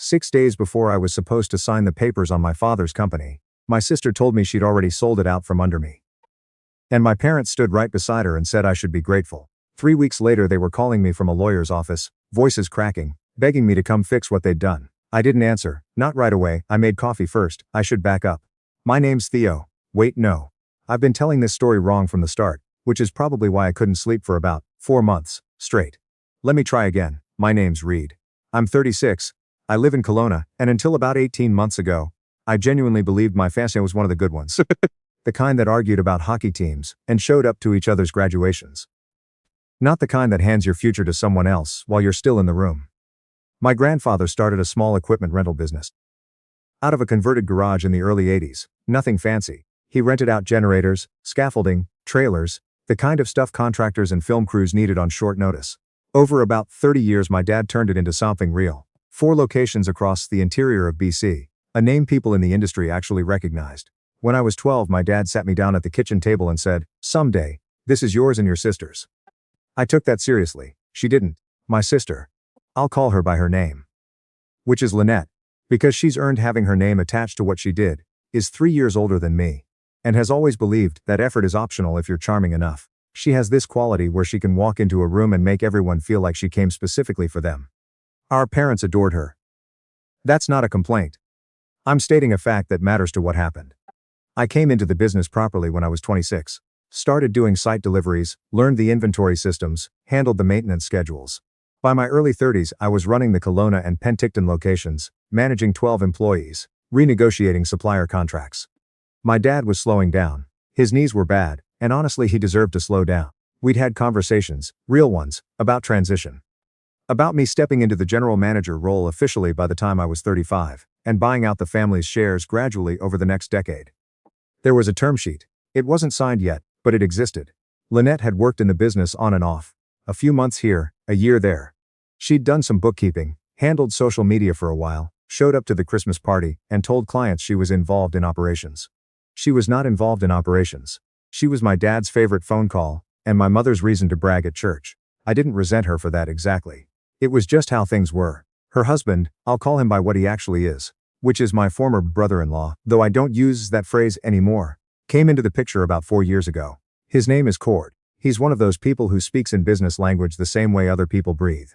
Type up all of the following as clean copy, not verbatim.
6 days before I was supposed to sign the papers on my father's company, my sister told me she'd already sold it out from under me. And my parents stood right beside her and said I should be grateful. 3 weeks later they were calling me from a lawyer's office, voices cracking, begging me to come fix what they'd done. I didn't answer, not right away. I made coffee first. I should back up. My name's Theo. Wait, no. I've been telling this story wrong from the start, which is probably why I couldn't sleep for about 4 months straight. Let me try again. My name's Reid. I'm 36. I live in Kelowna, and until about 18 months ago, I genuinely believed my family was one of the good ones. The kind that argued about hockey teams and showed up to each other's graduations. Not the kind that hands your future to someone else while you're still in the room. My grandfather started a small equipment rental business. Out of a converted garage in the early 80s, nothing fancy. He rented out generators, scaffolding, trailers, the kind of stuff contractors and film crews needed on short notice. Over about 30 years my dad turned it into something real. 4 locations across the interior of BC, a name people in the industry actually recognized. When I was 12 my dad sat me down at the kitchen table and said, "Someday, this is yours and your sister's." I took that seriously. She didn't. My sister. I'll call her by her name. Which is Lynette. Because she's earned having her name attached to what she did, is 3 years older than me, and has always believed that effort is optional if you're charming enough. She has this quality where she can walk into a room and make everyone feel like she came specifically for them. Our parents adored her. That's not a complaint. I'm stating a fact that matters to what happened. I came into the business properly when I was 26. Started doing site deliveries, learned the inventory systems, handled the maintenance schedules. By my early 30s I was running the Kelowna and Penticton locations, managing 12 employees, renegotiating supplier contracts. My dad was slowing down. His knees were bad, and honestly he deserved to slow down. We'd had conversations, real ones, about transition. About me stepping into the general manager role officially by the time I was 35, and buying out the family's shares gradually over the next decade. There was a term sheet. It wasn't signed yet, but it existed. Lynette had worked in the business on and off. A few months here, a year there. She'd done some bookkeeping, handled social media for a while, showed up to the Christmas party, and told clients she was involved in operations. She was not involved in operations. She was my dad's favorite phone call, and my mother's reason to brag at church. I didn't resent her for that exactly. It was just how things were. Her husband, I'll call him by what he actually is, which is my former brother-in-law, though I don't use that phrase anymore, came into the picture about 4 years ago. His name is Cord. He's one of those people who speaks in business language the same way other people breathe.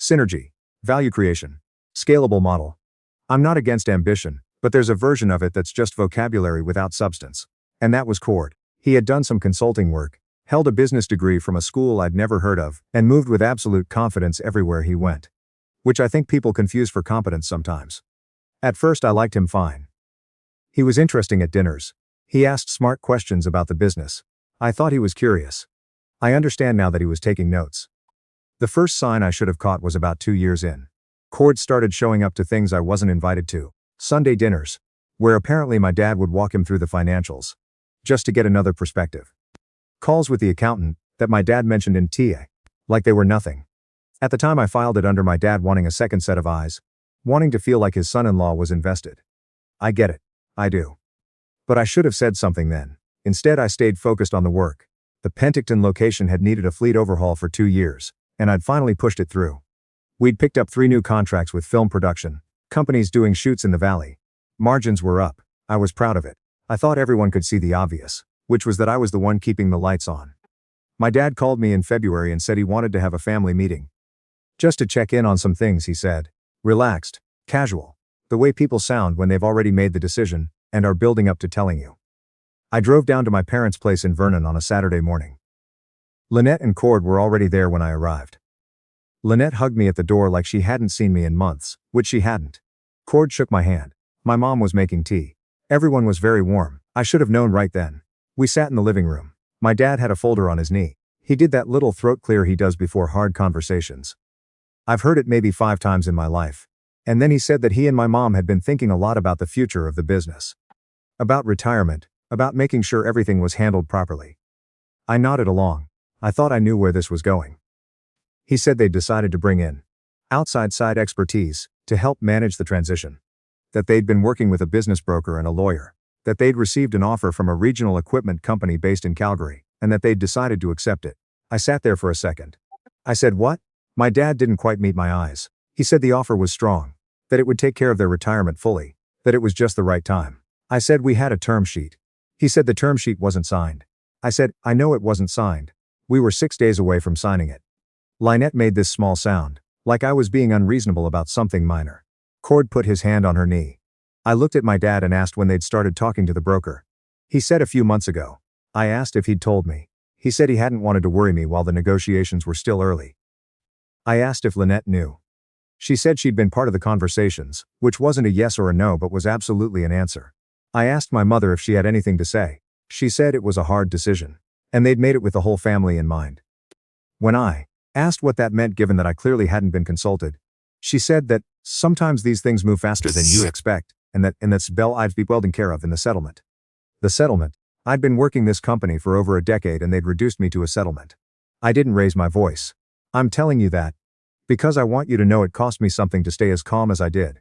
Synergy. Value creation. Scalable model. I'm not against ambition, but there's a version of it that's just vocabulary without substance. And that was Cord. He had done some consulting work, held a business degree from a school I'd never heard of, and moved with absolute confidence everywhere he went. Which I think people confuse for competence sometimes. At first I liked him fine. He was interesting at dinners. He asked smart questions about the business. I thought he was curious. I understand now that he was taking notes. The first sign I should have caught was about 2 years in. Cord started showing up to things I wasn't invited to. Sunday dinners, where apparently my dad would walk him through the financials. Just to get another perspective. Calls with the accountant, that my dad mentioned in TA. Like they were nothing. At the time I filed it under my dad wanting a second set of eyes. Wanting to feel like his son-in-law was invested. I get it. I do. But I should have said something then. Instead I stayed focused on the work. The Penticton location had needed a fleet overhaul for 2 years, and I'd finally pushed it through. We'd picked up 3 new contracts with film production, companies doing shoots in the valley. Margins were up. I was proud of it. I thought everyone could see the obvious, which was that I was the one keeping the lights on. My dad called me in February and said he wanted to have a family meeting. Just to check in on some things, he said. Relaxed, casual. The way people sound when they've already made the decision, and are building up to telling you. I drove down to my parents' place in Vernon on a Saturday morning. Lynette and Cord were already there when I arrived. Lynette hugged me at the door like she hadn't seen me in months, which she hadn't. Cord shook my hand. My mom was making tea. Everyone was very warm. I should have known right then. We sat in the living room. My dad had a folder on his knee. He did that little throat clear he does before hard conversations. I've heard it maybe 5 times in my life. And then he said that he and my mom had been thinking a lot about the future of the business. About retirement, about making sure everything was handled properly. I nodded along. I thought I knew where this was going. He said they'd decided to bring in outside side expertise to help manage the transition. That they'd been working with a business broker and a lawyer. That they'd received an offer from a regional equipment company based in Calgary, and that they'd decided to accept it. I sat there for a second. I said, "What?" My dad didn't quite meet my eyes. He said the offer was strong. that it would take care of their retirement fully, that it was just the right time. I said we had a term sheet. He said the term sheet wasn't signed. I said, I know it wasn't signed. We were 6 days away from signing it. Lynette made this small sound, like I was being unreasonable about something minor. Cord put his hand on her knee. I looked at my dad and asked when they'd started talking to the broker. He said a few months ago. I asked if he'd told me. He said he hadn't wanted to worry me while the negotiations were still early. I asked if Lynette knew. She said she'd been part of the conversations, which wasn't a yes or a no but was absolutely an answer. I asked my mother if she had anything to say. She said it was a hard decision, and they'd made it with the whole family in mind. When I asked what that meant given that I clearly hadn't been consulted, she said that sometimes these things move faster than you expect, and that's Bell I'd be well taken care of in the settlement. The settlement? I'd been working this company for over a decade and they'd reduced me to a settlement. I didn't raise my voice. I'm telling you that because I want you to know it cost me something to stay as calm as I did.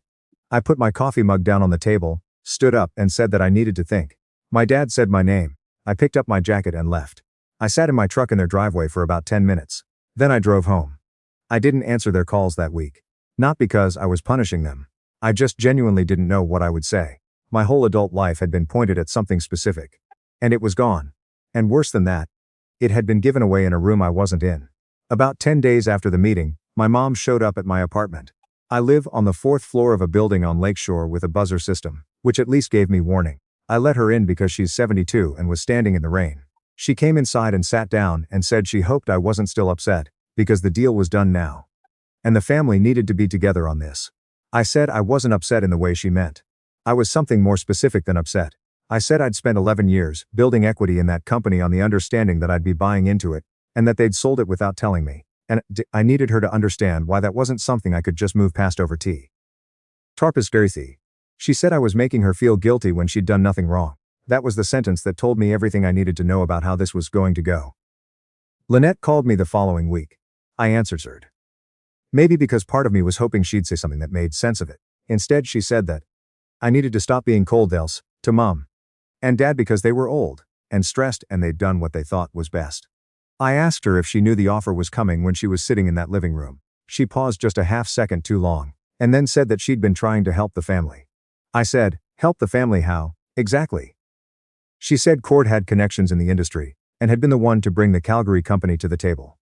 I put my coffee mug down on the table, stood up and said that I needed to think. My dad said my name. I picked up my jacket and left. I sat in my truck in their driveway for about 10 minutes. Then I drove home. I didn't answer their calls that week. Not because I was punishing them. I just genuinely didn't know what I would say. My whole adult life had been pointed at something specific. And it was gone. And worse than that, it had been given away in a room I wasn't in. About 10 days after the meeting, my mom showed up at my apartment. I live on the 4th floor of a building on Lakeshore with a buzzer system, which at least gave me warning. I let her in because she's 72 and was standing in the rain. She came inside and sat down and said she hoped I wasn't still upset, because the deal was done now. And the family needed to be together on this. I said I wasn't upset in the way she meant. I was something more specific than upset. I said I'd spent 11 years building equity in that company on the understanding that I'd be buying into it, and that they'd sold it without telling me. And I needed her to understand why that wasn't something I could just move past over tea. Tarpisgarthi. She said I was making her feel guilty when she'd done nothing wrong. That was the sentence that told me everything I needed to know about how this was going to go. Lynette called me the following week. I answered. Maybe because part of me was hoping she'd say something that made sense of it. Instead she said that I needed to stop being cold else, to Mom and Dad because they were old and stressed and they'd done what they thought was best. I asked her if she knew the offer was coming when she was sitting in that living room. She paused just a half second too long, and then said that she'd been trying to help the family. I said, help the family how, exactly? She said Cord had connections in the industry, and had been the one to bring the Calgary company to the table.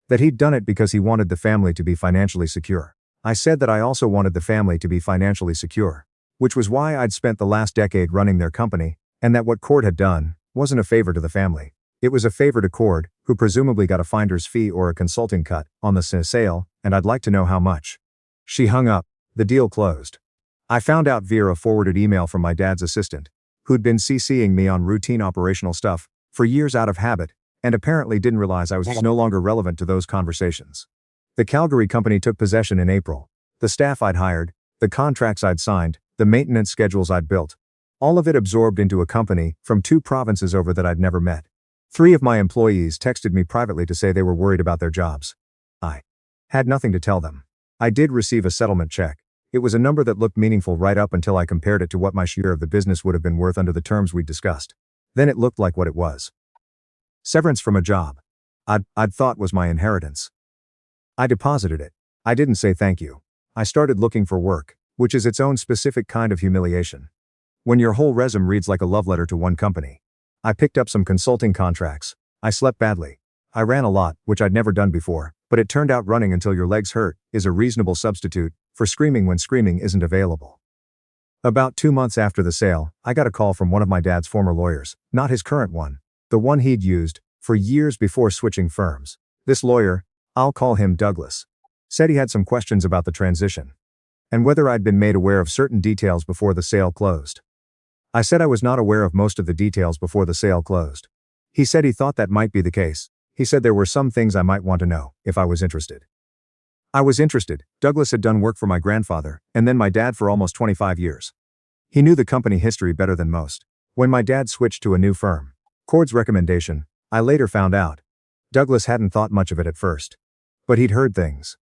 That he'd done it because he wanted the family to be financially secure. I said that I also wanted the family to be financially secure, which was why I'd spent the last decade running their company, and that what Cord had done wasn't a favor to the family. It was a favor to Cord, who presumably got a finder's fee or a consulting cut on the sale, and I'd like to know how much. She hung up. The deal closed. I found out via a forwarded email from my dad's assistant, who'd been CCing me on routine operational stuff for years out of habit, and apparently didn't realize I was no longer relevant to those conversations. The Calgary company took possession in April. The staff I'd hired, the contracts I'd signed, the maintenance schedules I'd built, all of it absorbed into a company from 2 provinces over that I'd never met. 3 of my employees texted me privately to say they were worried about their jobs. I had nothing to tell them. I did receive a settlement check. It was a number that looked meaningful right up until I compared it to what my share of the business would have been worth under the terms we'd discussed. Then it looked like what it was. Severance from a job I'd thought was my inheritance. I deposited it. I didn't say thank you. I started looking for work, which is its own specific kind of humiliation. When your whole resume reads like a love letter to one company. I picked up some consulting contracts. I slept badly. I ran a lot, which I'd never done before, but it turned out running until your legs hurt is a reasonable substitute for screaming when screaming isn't available. About 2 months after the sale, I got a call from one of my dad's former lawyers, not his current one, the one he'd used for years before switching firms. This lawyer, I'll call him Douglas, said he had some questions about the transition and whether I'd been made aware of certain details before the sale closed. I said I was not aware of most of the details before the sale closed. He said he thought that might be the case. He said there were some things I might want to know, if I was interested. I was interested. Douglas had done work for my grandfather, and then my dad for almost 25 years. He knew the company history better than most. When my dad switched to a new firm, Cord's recommendation, I later found out. Douglas hadn't thought much of it at first. But he'd heard things.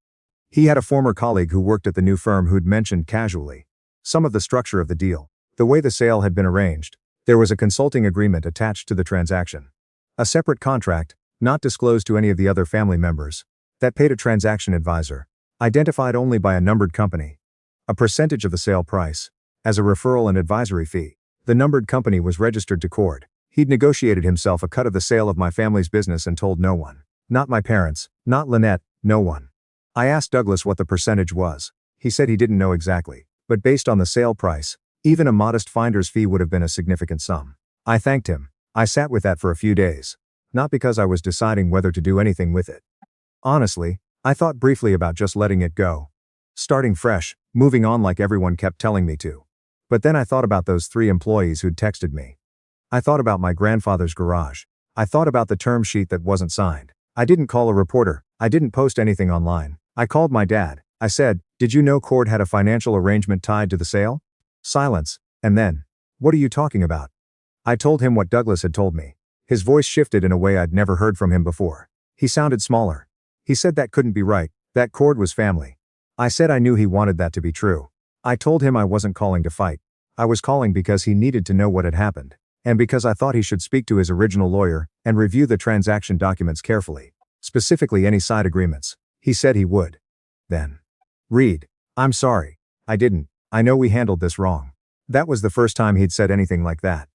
He had a former colleague who worked at the new firm who'd mentioned casually some of the structure of the deal. The way the sale had been arranged, there was a consulting agreement attached to the transaction. A separate contract, not disclosed to any of the other family members, that paid a transaction advisor, identified only by a numbered company. A percentage of the sale price. As a referral and advisory fee. The numbered company was registered to Cord. He'd negotiated himself a cut of the sale of my family's business and told no one. Not my parents, not Lynette, no one. I asked Douglas what the percentage was. He said he didn't know exactly, but based on the sale price, even a modest finder's fee would have been a significant sum. I thanked him. I sat with that for a few days. Not because I was deciding whether to do anything with it. Honestly, I thought briefly about just letting it go. Starting fresh, moving on like everyone kept telling me to. But then I thought about those 3 employees who'd texted me. I thought about my grandfather's garage. I thought about the term sheet that wasn't signed. I didn't call a reporter. I didn't post anything online. I called my dad. I said, "Did you know Cord had a financial arrangement tied to the sale?" Silence. And then, "What are you talking about?" I told him what Douglas had told me. His voice shifted in a way I'd never heard from him before. He sounded smaller. He said that couldn't be right, that Cord was family. I said I knew he wanted that to be true. I told him I wasn't calling to fight. I was calling because he needed to know what had happened, and because I thought he should speak to his original lawyer and review the transaction documents carefully, specifically any side agreements. He said he would. Then. "Reid, I'm sorry. I didn't. I know we handled this wrong." That was the first time he'd said anything like that.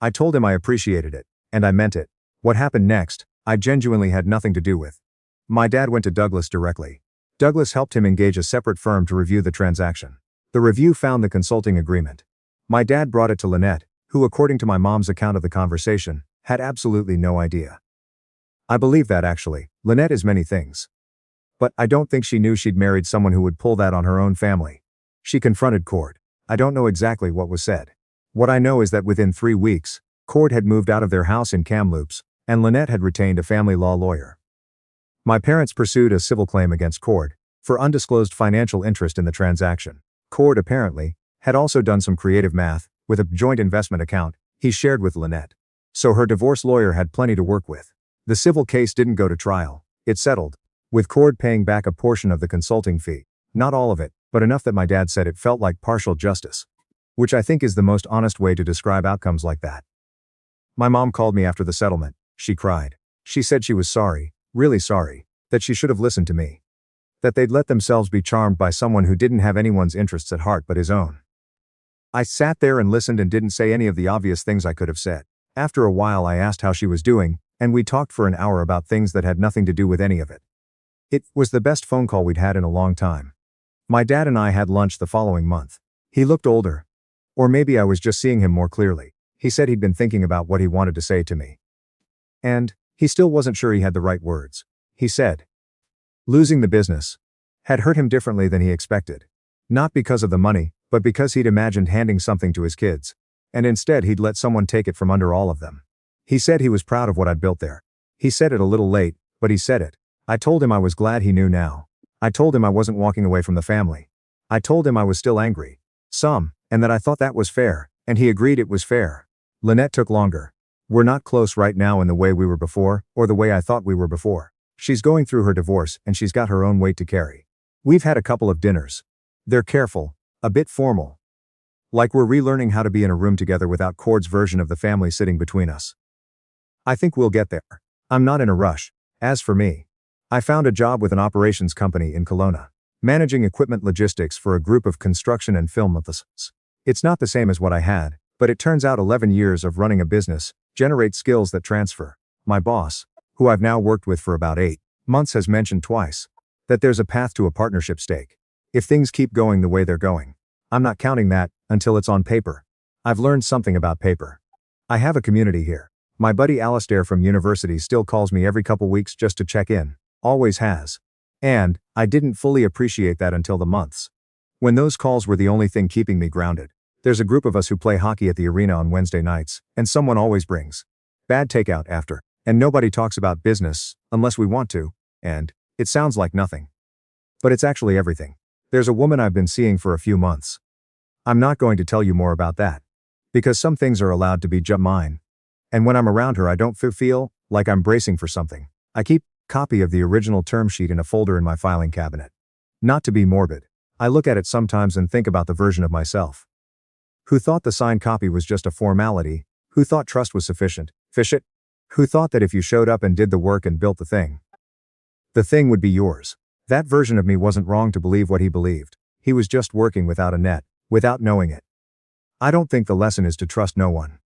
I told him I appreciated it, and I meant it. What happened next, I genuinely had nothing to do with. My dad went to Douglas directly. Douglas helped him engage a separate firm to review the transaction. The review found the consulting agreement. My dad brought it to Lynette, who, according to my mom's account of the conversation, had absolutely no idea. I believe that actually. Lynette is many things. But I don't think she knew she'd married someone who would pull that on her own family. She confronted Cord. I don't know exactly what was said. What I know is that within 3 weeks, Cord had moved out of their house in Kamloops, and Lynette had retained a family law lawyer. My parents pursued a civil claim against Cord for undisclosed financial interest in the transaction. Cord, apparently, had also done some creative math with a joint investment account he shared with Lynette. So her divorce lawyer had plenty to work with. The civil case didn't go to trial. It settled, with Cord paying back a portion of the consulting fee. Not all of it, but enough that my dad said it felt like partial justice. Which I think is the most honest way to describe outcomes like that. My mom called me after the settlement. She cried. She said she was sorry, really sorry, that she should have listened to me. That they'd let themselves be charmed by someone who didn't have anyone's interests at heart but his own. I sat there and listened and didn't say any of the obvious things I could have said. After a while I asked how she was doing, and we talked for an hour about things that had nothing to do with any of it. It was the best phone call we'd had in a long time. My dad and I had lunch the following month. He looked older. Or maybe I was just seeing him more clearly. He said he'd been thinking about what he wanted to say to me. And he still wasn't sure he had the right words. He said, losing the business had hurt him differently than he expected. Not because of the money, but because he'd imagined handing something to his kids. And instead he'd let someone take it from under all of them. He said he was proud of what I'd built there. He said it a little late, but he said it. I told him I was glad he knew now. I told him I wasn't walking away from the family. I told him I was still angry. Some, and that I thought that was fair, and he agreed it was fair. Lynette took longer. We're not close right now in the way we were before, or the way I thought we were before. She's going through her divorce and she's got her own weight to carry. We've had a couple of dinners. They're careful, a bit formal. Like we're relearning how to be in a room together without Cord's version of the family sitting between us. I think we'll get there. I'm not in a rush. As for me, I found a job with an operations company in Kelowna, managing equipment logistics for a group of construction and film enthusiasts. It's not the same as what I had, but it turns out 11 years of running a business generates skills that transfer. My boss, who I've now worked with for about 8 months, has mentioned twice that there's a path to a partnership stake. If things keep going the way they're going. I'm not counting that until it's on paper. I've learned something about paper. I have a community here. My buddy Alistair from university still calls me every couple weeks just to check in. Always has. And I didn't fully appreciate that until the months when those calls were the only thing keeping me grounded. There's a group of us who play hockey at the arena on Wednesday nights, and someone always brings bad takeout after, and nobody talks about business unless we want to, and it sounds like nothing. But it's actually everything. There's a woman I've been seeing for a few months. I'm not going to tell you more about that, because some things are allowed to be just mine. And when I'm around her I don't feel like I'm bracing for something. I keep a copy of the original term sheet in a folder in my filing cabinet. Not to be morbid, I look at it sometimes and think about the version of myself who thought the signed copy was just a formality, who thought trust was sufficient, fish it, who thought that if you showed up and did the work and built the thing would be yours. That version of me wasn't wrong to believe what he believed. He was just working without a net, without knowing it. I don't think the lesson is to trust no one.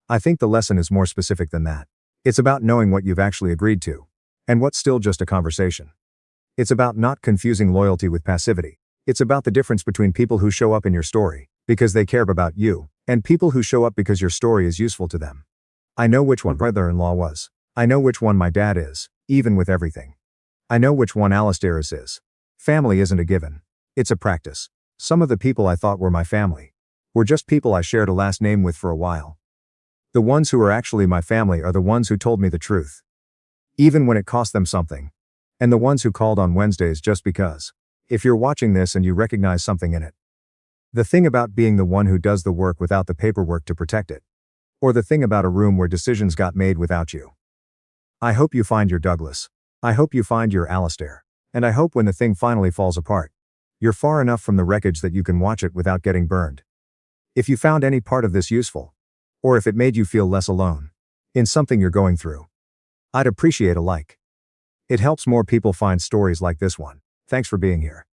I think the lesson is more specific than that. It's about knowing what you've actually agreed to. And what's still just a conversation. It's about not confusing loyalty with passivity. It's about the difference between people who show up in your story, because they care about you, and people who show up because your story is useful to them. I know which one my brother-in-law was. I know which one my dad is, even with everything. I know which one Alistair is. Family isn't a given. It's a practice. Some of the people I thought were my family were just people I shared a last name with for a while. The ones who are actually my family are the ones who told me the truth, even when it cost them something. And the ones who called on Wednesdays just because. If you're watching this and you recognize something in it. The thing about being the one who does the work without the paperwork to protect it. Or the thing about a room where decisions got made without you. I hope you find your Douglas. I hope you find your Alistair. And I hope when the thing finally falls apart, you're far enough from the wreckage that you can watch it without getting burned. If you found any part of this useful, or if it made you feel less alone in something you're going through, I'd appreciate a like. It helps more people find stories like this one. Thanks for being here.